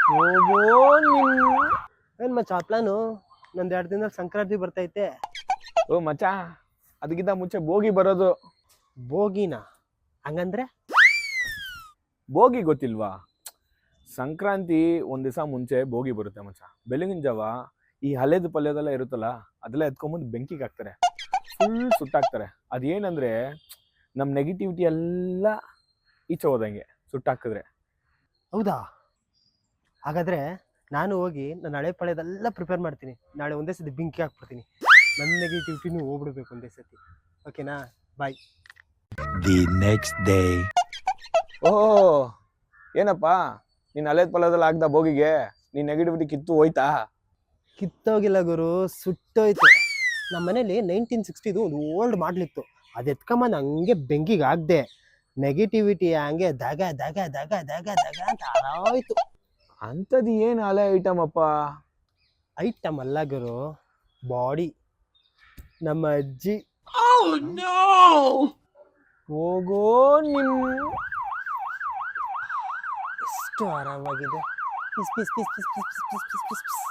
ಹೋಗೋ ನಿನ್ ಏನ್ ಮಚ್ಚ ಪ್ಲಾನು? ನಂದು 2 ದಿನದಲ್ಲಿ ಸಂಕ್ರಾಂತಿ ಬರ್ತೈತೆ. ಓ ಮಚ್ಚ, ಅದಕ್ಕಿಂತ ಮುಂಚೆ ಬೋಗಿ ಬರೋದು. ಬೋಗಿನ ಹಂಗಂದ್ರೆ? ಬೋಗಿ ಗೊತ್ತಿಲ್ವಾ? ಸಂಕ್ರಾಂತಿ ಒಂದ್ ದಿವಸ ಮುಂಚೆ ಬೋಗಿ ಬರುತ್ತೆ ಮಚ್ಚ. ಬೆಳಗಿನ ಜಾವ ಈ ಹಳೇದು ಪಲ್ಯದೆಲ್ಲ ಇರುತ್ತಲ್ಲ, ಅದೆಲ್ಲ ಎತ್ಕೊಂಬಂದು ಬೆಂಕಿಗೆ ಹಾಕ್ತಾರೆ, ಫುಲ್ ಸುಟ್ಟಾಕ್ತಾರೆ. ಅದೇನಂದ್ರೆ ನಮ್ ನೆಗೆಟಿವಿಟಿ ಎಲ್ಲ ಈಚೆ ಹೋದಂಗೆ ಸುಟ್ಟಾಕಿದ್ರೆ. ಹೌದಾ? ಹಾಗಾದ್ರೆ ನಾನು ಹೋಗಿ ನನ್ನ ಹಳೆ ಪಳೆದೆಲ್ಲ ಪ್ರಿಪೇರ್ ಮಾಡ್ತೀನಿ. ನಾಳೆ ಒಂದೇ ಸತಿ ಬೆಂಕಿ ಹಾಕ್ಬಿಡ್ತೀನಿ. ನನ್ನ ನೆಗೆಟಿವಿಟಿನೂ ಹೋಗ್ಬಿಡ್ಬೇಕು ಒಂದೇ ಸತಿ. ಓಕೆನಾ? ಬಾಯ್. The next day. ಓಹ್, ಏನಪ್ಪಾ ನೀನ್ ಹಳೇದ್ ಪಲ್ಯದಲ್ಲಿ ಹಾಕ್ದ ಬೋಗಿಗೆ ನೀನ್ ನೆಗೆಟಿವಿಟಿ ಕಿತ್ತು ಹೋಯ್ತಾ? ಕಿತ್ತೋಗಿಲ್ಲ ಗುರು, ಸುಟ್ಟೋಯ್ತು. ನಮ್ಮ ಮನೇಲಿ 1960 ಒಂದು ಓಲ್ಡ್ ಮಾಡ್ಲಿತ್ತು. ಅದು ಎತ್ಕೊಂಬಂದು ಹಂಗೆ ಬೆಂಕಿಗೆ ಹಾಕ್ದೆ. ನೆಗೆಟಿವಿಟಿ ಹಂಗೆ ದಗ ದಗ ದಗ ದಗ ದಗ ಅಂತ ಹಾರಾಯ್ತು. ಅಂಥದ್ದು ಏನು ಹಳೆ ಐಟಮ್ ಅಪ್ಪ? ಐಟಮ್ ಅಲ್ಲ ಗುರು, ಬಾಡಿ. ನಮ್ಮ ಅಜ್ಜಿ. ಹೋಗೋ ನಿನ್ ಎಷ್ಟು ಆರಾಮಾಗಿದೆ. ಪಿಸ್ ಪಿಸ್ ಪಿಸ್ ಪಿಸ್ ಪಿಸ್ ಪಿಸ್ ಪಿಸ್ ಪಿಸ್ ಪಿಸ್.